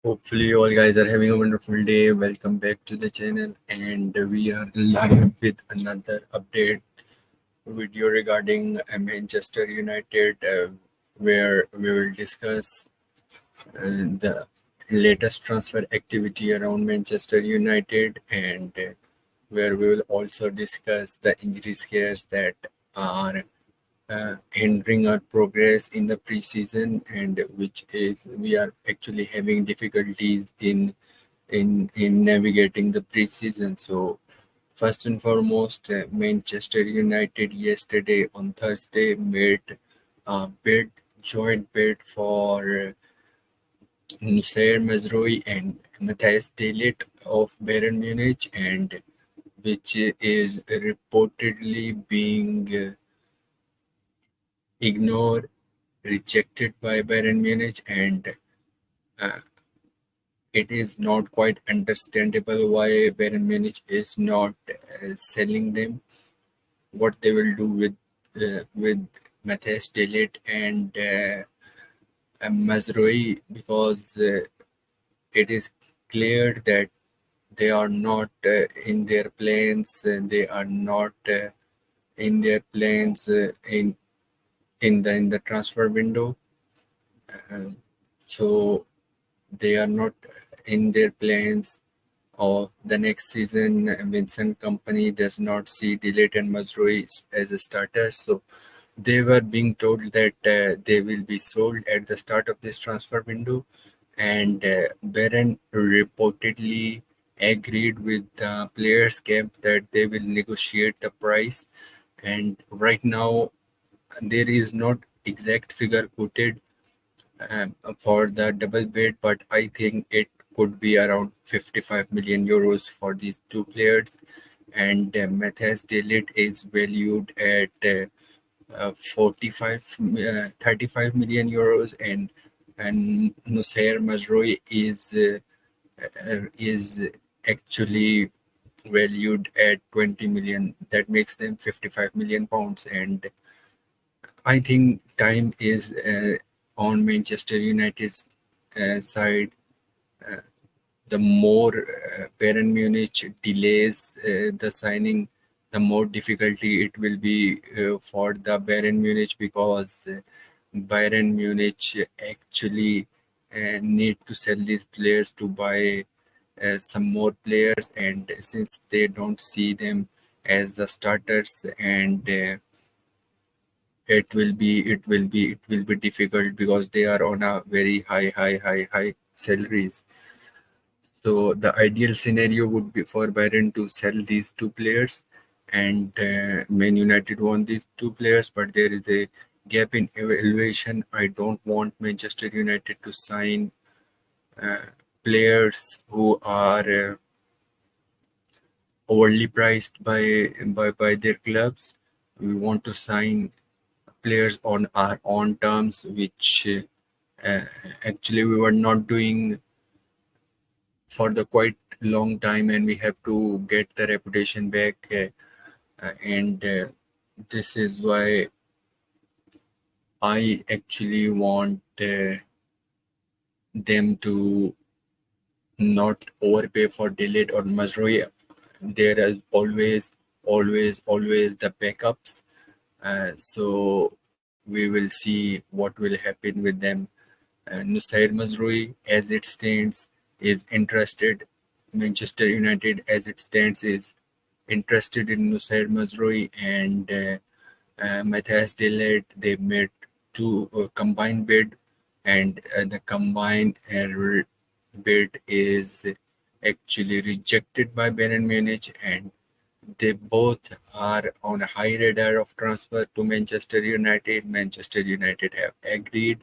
Hopefully, you all guys are having a wonderful day. Welcome back to the channel, and we are live with another update video regarding Manchester United, where we will discuss the latest transfer activity around Manchester United, and where we will also discuss the injury scares that are hindering our progress in the preseason, and which is we are actually having difficulties in navigating the preseason. So first and foremost, Manchester United yesterday on Thursday made a joint bid for Nusayr Mazraoui and Matthias de Ligt of Bayern Munich, and which is reportedly being ignored, rejected by Bayern Munich, and uh, it is not quite understandable why Bayern Munich is not selling them. What they will do with Matthias de Ligt and Mazraoui, because it is clear that they are not in their plans. They are not in their plans in the transfer window. Uh, so they are not in their plans of the next season. Vincent Company does not see Delit and Mazraoui as a starter, so they were being told that they will be sold at the start of this transfer window, and Beren reportedly agreed with the players' camp that they will negotiate the price. And right now, there is not exact figure quoted for the double bid, but I think it could be around 55 million euros for these two players. And Matthias de Ligt is valued at 35 million euros, and Nusayr Mazraoui is actually valued at 20 million. That makes them 55 million pounds, and I think time is on Manchester United's side. Uh, the more Bayern Munich delays the signing, the more difficulty it will be for the Bayern Munich, because Bayern Munich actually need to sell these players to buy some more players, and since they don't see them as the starters, and it will be difficult because they are on a very high salaries. So the ideal scenario would be for Bayern to sell these two players, and Man United want these two players, but there is a gap in evaluation. I don't want Manchester United to sign uh, players who are overly priced by their clubs. We want to sign players on our own terms, which actually we were not doing for the quite long time, and we have to get the reputation back. And this is why I actually want them to not overpay for Delit or Mazraoui. There is always the backups. So we will see what will happen with them. Nusayr Mazraoui, as it stands, is interested. Manchester United, as it stands, is interested in Nusayr Mazraoui and Matthias de Ligt. They made two combined bid, and the combined bid is actually rejected by Bayern Munich, and they both are on a high radar of transfer to Manchester United. Manchester United have agreed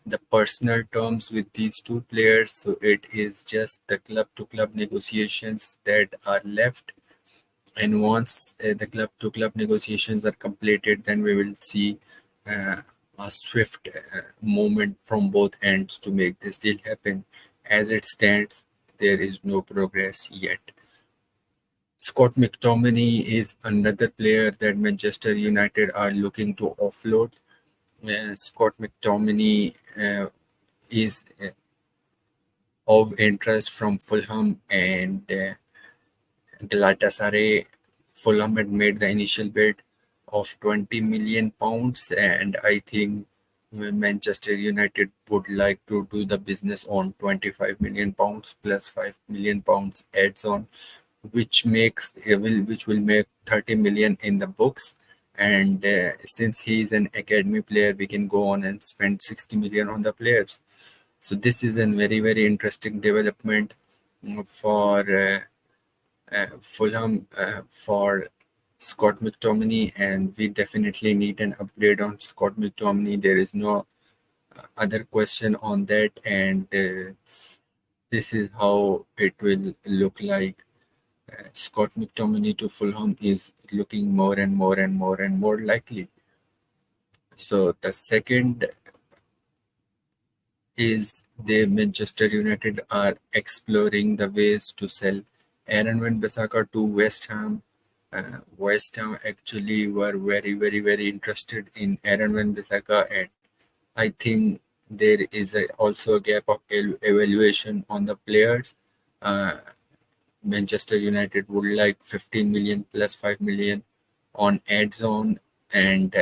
the personal terms with these two players, so it is just the club to club negotiations that are left. And once the club to club negotiations are completed, then we will see uh, a swift movement from both ends to make this deal happen. As it stands, there is no progress yet. Scott McTominay is another player that Manchester United are looking to offload. Scott McTominay is of interest from Fulham and Galatasaray. Fulham had made the initial bid of 20 million pounds, and I think Manchester United would like to do the business on 25 million pounds plus 5 million pounds adds on, which will make 30 million in the books. And since he is an academy player, we can go on and spend 60 million on the players. So this is a very interesting development for Fulham, for Scott McTominay, and we definitely need an upgrade on Scott McTominay. There is no other question on that, and this is how it will look like. Scott McTominay to Fulham is looking more and more likely. So the second is the Manchester United are exploring the ways to sell Aaron Wan-Bissaka to West Ham. West Ham actually were very interested in Aaron Wan-Bissaka, and I think there is also a gap of evaluation on the players. Uh, Manchester United would like 15 million plus 5 million on ads on, and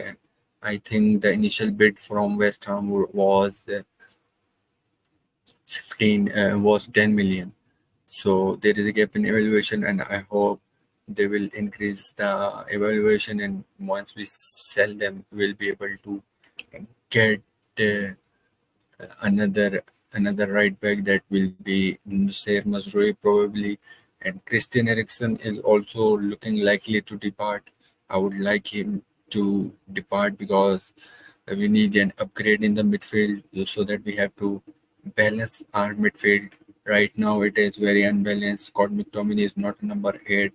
I think the initial bid from West Ham was 10 million. So there is a gap in evaluation, and I hope they will increase the evaluation. And once we sell them, we'll be able to get uh, another right back that will be Nussair Mazraoui probably, and Christian Eriksen is also looking likely to depart. I would like him to depart because we need an upgrade in the midfield so that we have to balance our midfield. Right now it is very unbalanced. Scott McTominay is not number 8.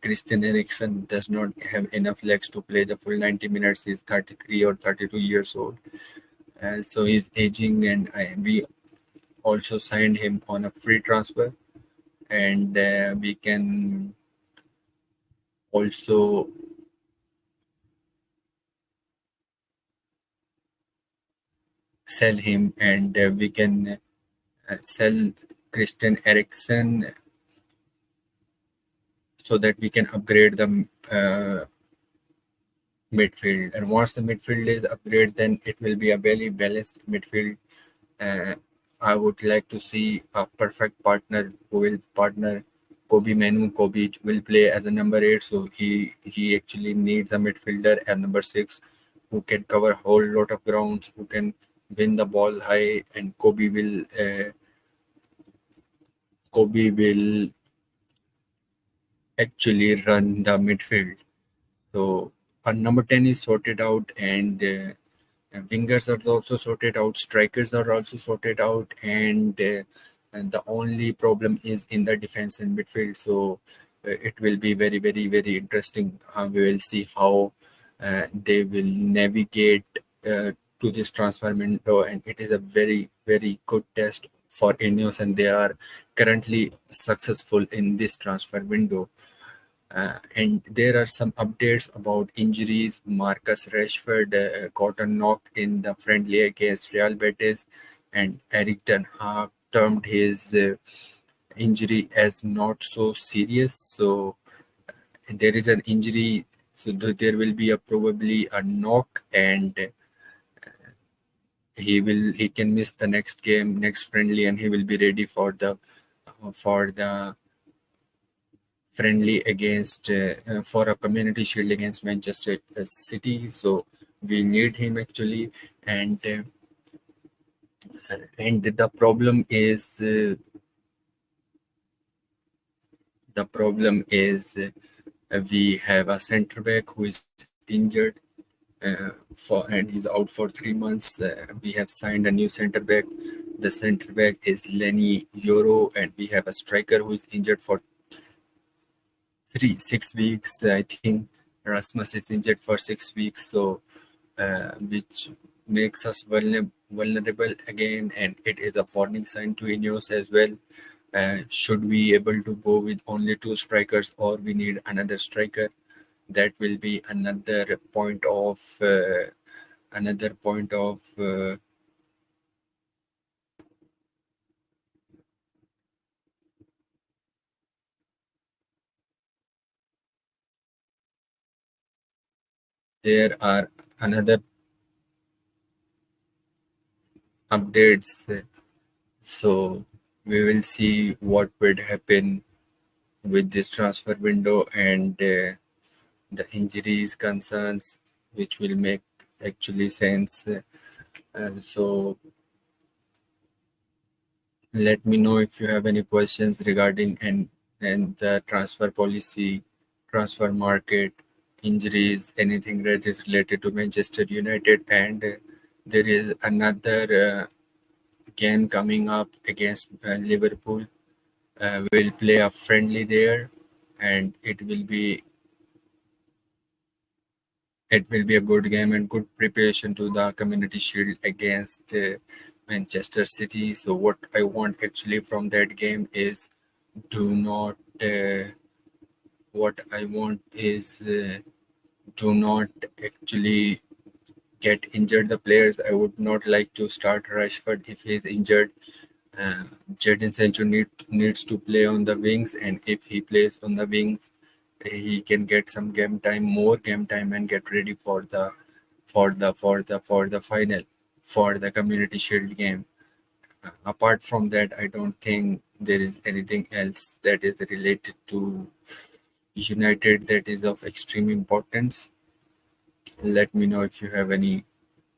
Christian Eriksen does not have enough legs to play the full 90 minutes. He's 33 or 32 years old. So he's aging, and we also signed him on a free transfer, and we can also sell him, and we can sell Christian Eriksen so that we can upgrade the midfield. And once the midfield is upgraded, then it will be a very balanced midfield. Uh, I would like to see a perfect partner who will partner Kobe Manu. Kobe will play as a number 8, so he actually needs a midfielder at number 6 who can cover a whole lot of grounds, who can win the ball high, and Kobe will actually run the midfield. So our number 10 is sorted out, and wingers are also sorted out, strikers are also sorted out, and the only problem is in the defense and midfield. So it will be very interesting. We will see how they will navigate to this transfer window, and it is a very good test for Ineos, and they are currently successful in this transfer window. And there are some updates about injuries. Marcus Rashford got a knock in the friendly against Real Betis, and Eric Ten Hag termed his injury as not so serious. So there is an injury, so there will be a probably a knock, and he can miss the next game, next friendly, and he will be ready for the friendly against for a community shield against Manchester City. So we need him actually, and the problem is we have a center back who is injured and he's out for 3 months. We have signed a new center back. The center back is Lenny Yoro, and we have a striker who is injured for 6 weeks. I think Rasmus is injured for 6 weeks, so which makes us vulnerable again, and it is a warning sign to Ineos as well. Should we able to go with only 2 strikers, or we need another striker? That will be another point of there are another updates. So we will see what would happen with this transfer window and the injuries concerns, which will make actually sense. So let me know if you have any questions regarding and the transfer policy, transfer market, injuries, anything that is related to Manchester United. And there is another game coming up against Liverpool. We'll play a friendly there, and it will be a good game and good preparation to the Community Shield against Manchester City. So what I want actually from that game is do not. What I want is do not actually get injured the players. I would not like to start Rashford if he is injured. Jadon Sancho needs to play on the wings, and if he plays on the wings, he can get some game time, more game time, and get ready for the final, for the Community Shield game. Apart from that, I don't think there is anything else that is related to United that is of extreme importance. Let me know if you have any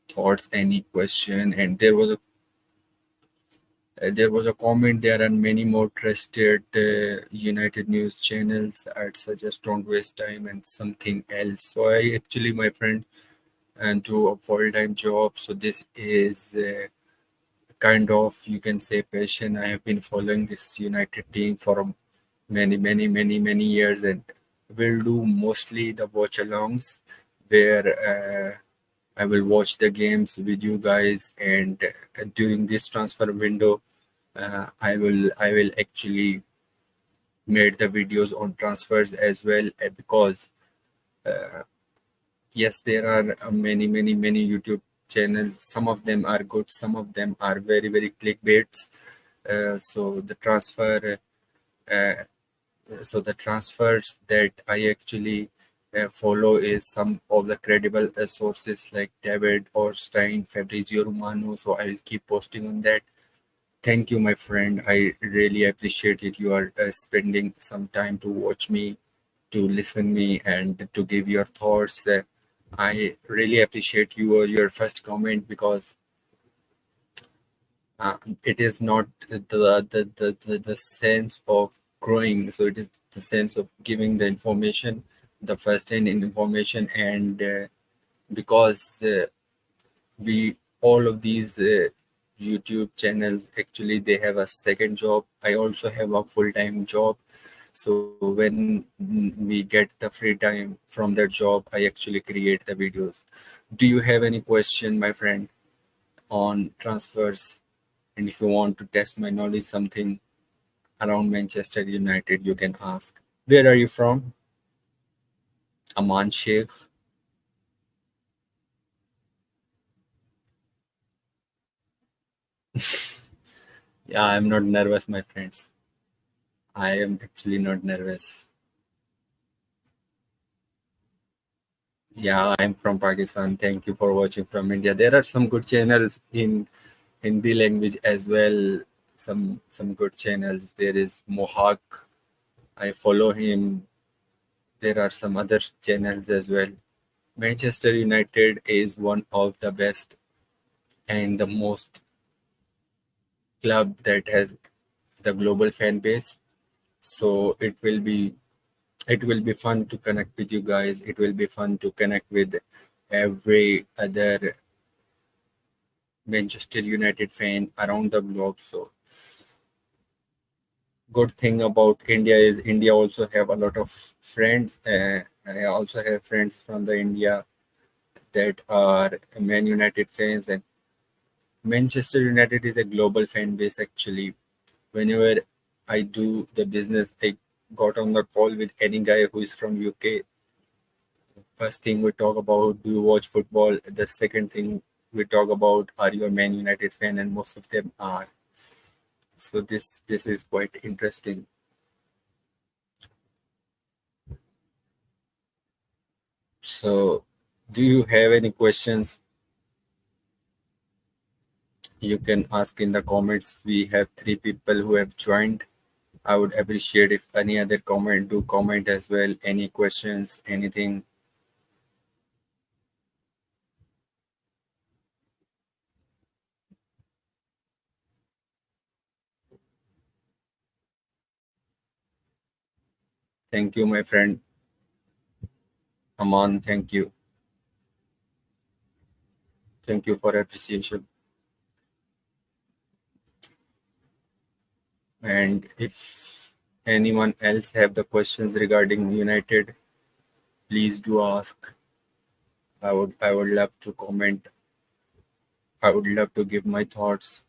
thoughts, any question. And there was a comment. There are many more trusted United news channels. I'd suggest don't waste time and something else. So I actually, my friend, and do a full-time job. So this is kind of, you can say, passion. I have been following this United team for many, many, many, many years, and will do mostly the watch-alongs where I will watch the games with you guys, and during this transfer window, I will actually made the videos on transfers as well, because yes, there are many, many, many YouTube channels. Some of them are good, some of them are very, very clickbaits. So uh, the transfers that I actually follow is some of the credible sources like David Orstein, Fabrizio Romano. So I will keep posting on that. Thank you, my friend. I really appreciate it. You are spending some time to watch me, to listen me, and to give your thoughts. I really appreciate your first comment, because it is not the sense of growing. So it is the sense of giving the information, the first hand information, and because we all of these YouTube channels actually they have a second job. I also have a full-time job. So when we get the free time from that job, I actually create the videos. Do you have any question, my friend, on transfers? And if you want to test my knowledge something around Manchester United, you can ask. Where are you from? Aman Sheikh. Yeah, I'm not nervous, my friends. I am actually not nervous. Yeah, I'm from Pakistan. Thank you for watching from India. There are some good channels in Hindi language as well. Some good channels. There is Mohak. I follow him. There are some other channels as well. Manchester United is one of the best and the most club that has the global fan base. So it will be fun to connect with you guys. It will be fun to connect with every other Manchester United fan around the globe. So good thing about India is India also have a lot of friends. I also have friends from the India that are Man United fans, and Manchester United is a global fan base actually. Whenever I do the business, I got on the call with any guy who is from UK. First thing we talk about, do you watch football? The second thing we talk about, are you a Man United fan? And most of them are. So this is quite interesting. So Do you have any questions? You can ask in the comments. We have three people who have joined. I would appreciate if any other comment do comment as well. Any questions, anything. Thank you, my friend Aman. Thank you. Thank you for appreciation. And if anyone else have the questions regarding United, please do ask. I would love to comment. I would love to give my thoughts.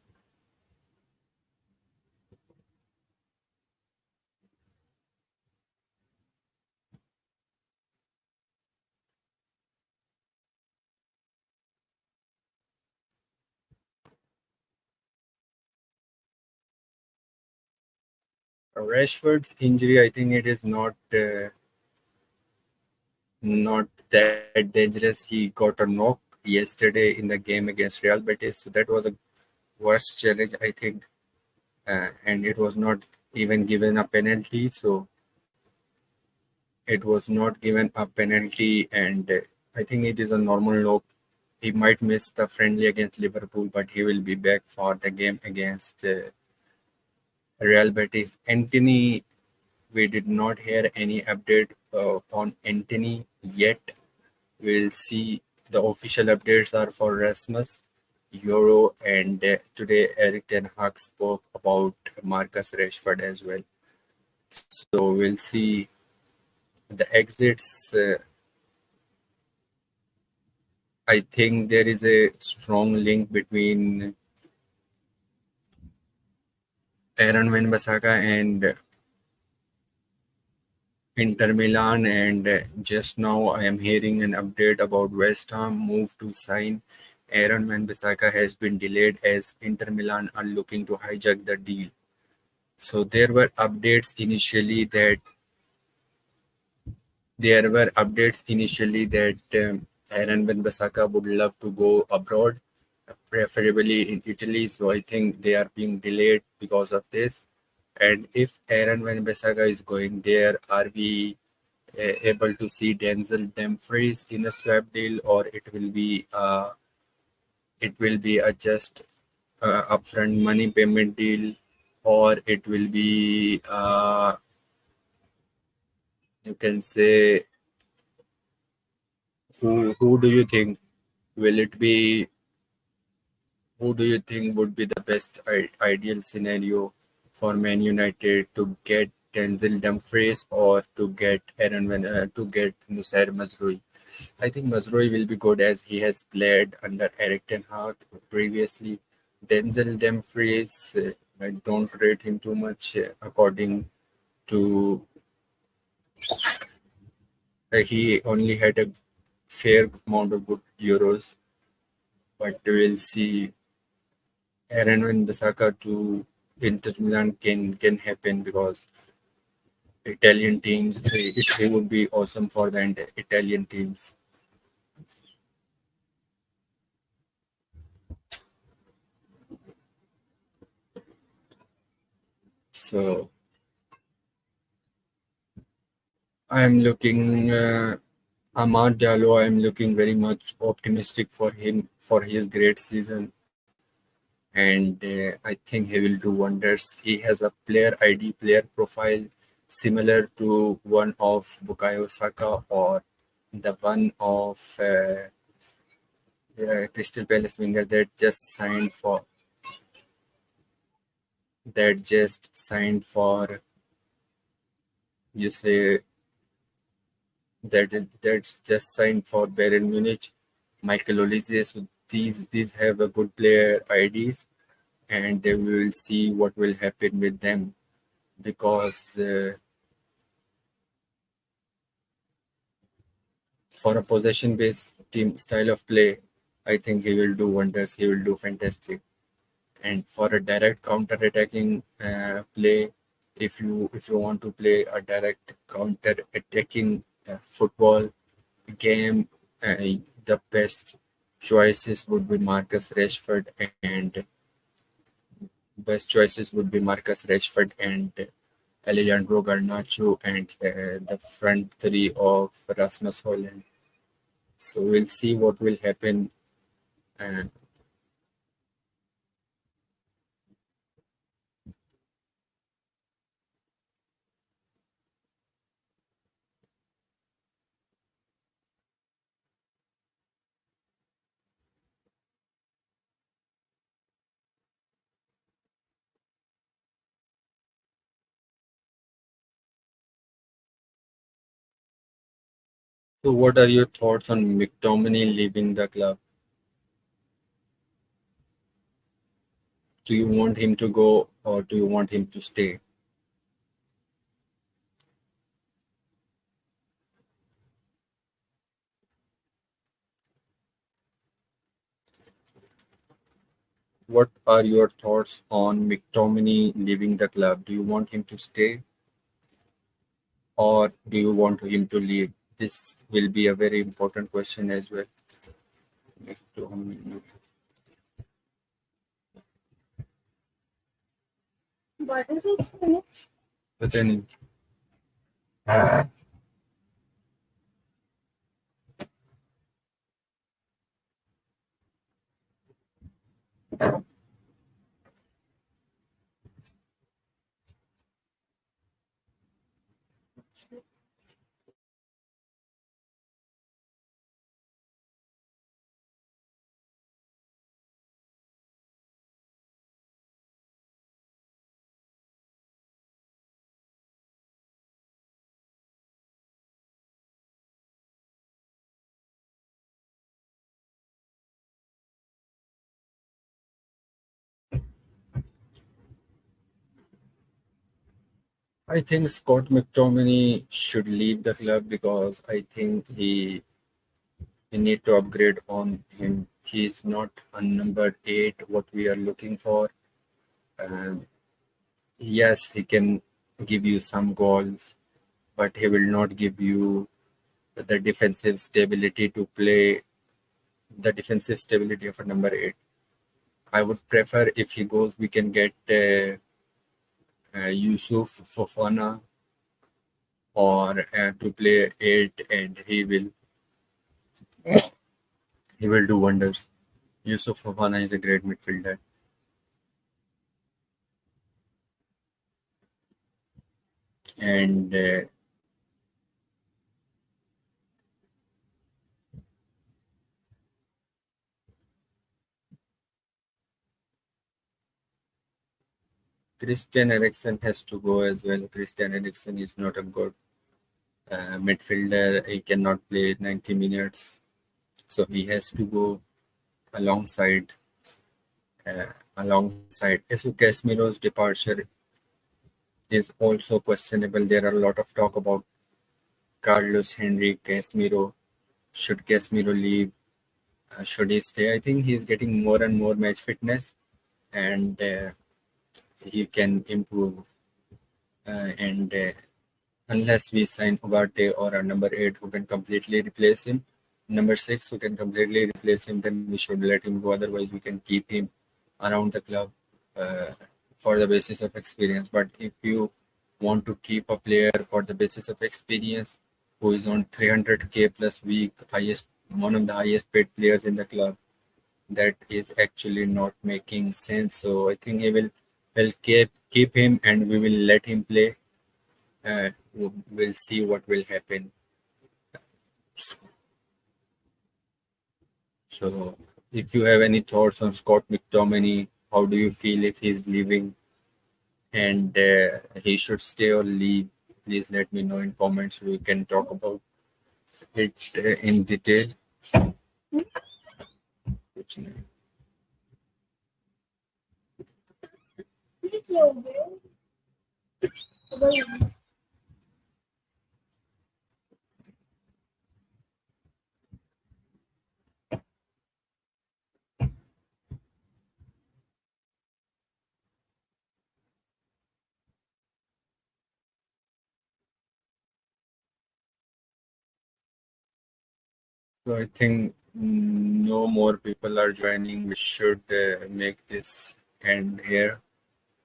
Rashford's injury, I think it is not that dangerous. He got a knock yesterday in the game against Real Betis, so that was a worst challenge, I think, and it was not even given a penalty. So it was not given a penalty, and I think it is a normal knock. He might miss the friendly against Liverpool, but he will be back for the game against Real Betis. Anthony, we did not hear any update on Anthony yet. We'll see. The official updates are for Rasmus, Euro, and today Eric Ten Hag spoke about Marcus Rashford as well. So we'll see the exits. I think there is a strong link between Aaron Wan-Bissaka and Inter Milan, and just now I am hearing an update about West Ham move to sign Aaron Wan-Bissaka has been delayed as Inter Milan are looking to hijack the deal. So there were updates initially that Aaron Wan-Bissaka would love to go abroad, preferably in Italy. So I think they are being delayed because of this. And if Aaron Wan-Bissaka is going there, are we able to see Denzel Dumfries in a swap deal, or it will be a just upfront money payment deal, or it will be you can say who do you think will it be? Who do you think would be the best ideal scenario for Man United to get Denzel Dumfries or to get Nusair Mazrui? I think Mazrui will be good as he has played under Eric Ten Hag previously. Denzel Dumfries, I don't rate him too much according to he only had a fair amount of good Euros, but we'll see. Aaron Wan-Bissaka to Inter Milan can happen because Italian teams it would be awesome for the Italian teams. So I'm looking Amad Diallo. I'm looking very much optimistic for him for his great season, and I think he will do wonders. He has a player ID, player profile similar to one of Bukayo Saka or the one of Crystal Palace winger that just signed for you say that's just signed for Bayern Munich, Michael Olise. So these have a good player IDs, and we will see what will happen with them because for a possession based team style of play, I think he will do wonders. He will do fantastic. And for a direct counter attacking play, if you want to play a direct counter attacking football game, the best choices would be Marcus Rashford and Alejandro Garnacho and the front three of Rasmus Holland. So we'll see what will happen. Uh, so what are your thoughts on McTominay leaving the club? Do you want him to go or do you want him to stay? What are your thoughts on McTominay leaving the club? Do you want him to stay or do you want him to leave? This will be a very important question as well. McTominay. पता नहीं. I think Scott McTominay should leave the club because I think we need to upgrade on him. He's not a number eight, what we are looking for. Um, yes, he can give you some goals, but he will not give you the defensive stability to play the defensive stability of a number eight. I would prefer if he goes, we can get Yusuf Fofana or to play eight, and he will do wonders. Yusuf Fofana is a great midfielder, and Christian Eriksen has to go as well. Christian Eriksen is not a good midfielder. He cannot play 90 minutes, so he has to go alongside alongside. So Casemiro's departure is also questionable. There are a lot of talk about Carlos Henry Casemiro. Should Casemiro leave? Should he stay? I think he's getting more and more match fitness, and he can improve. And unless we sign Ugarte or a number eight who can completely replace him, number six who can completely replace him, then we should let him go. Otherwise, we can keep him around the club uh, for the basis of experience. But if you want to keep a player for the basis of experience who is on 300k plus week, highest one of the highest paid players in the club, that is actually not making sense. So I think he will keep him and we will let him play. We'll see what will happen. So, if you have any thoughts on Scott McTominay, how do you feel if he's leaving and he should stay or leave? Please let me know in comments. We can talk about it in detail. कुछ नहीं. So I think no more people are joining. We should make this end here.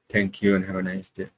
Thank you and have a nice day.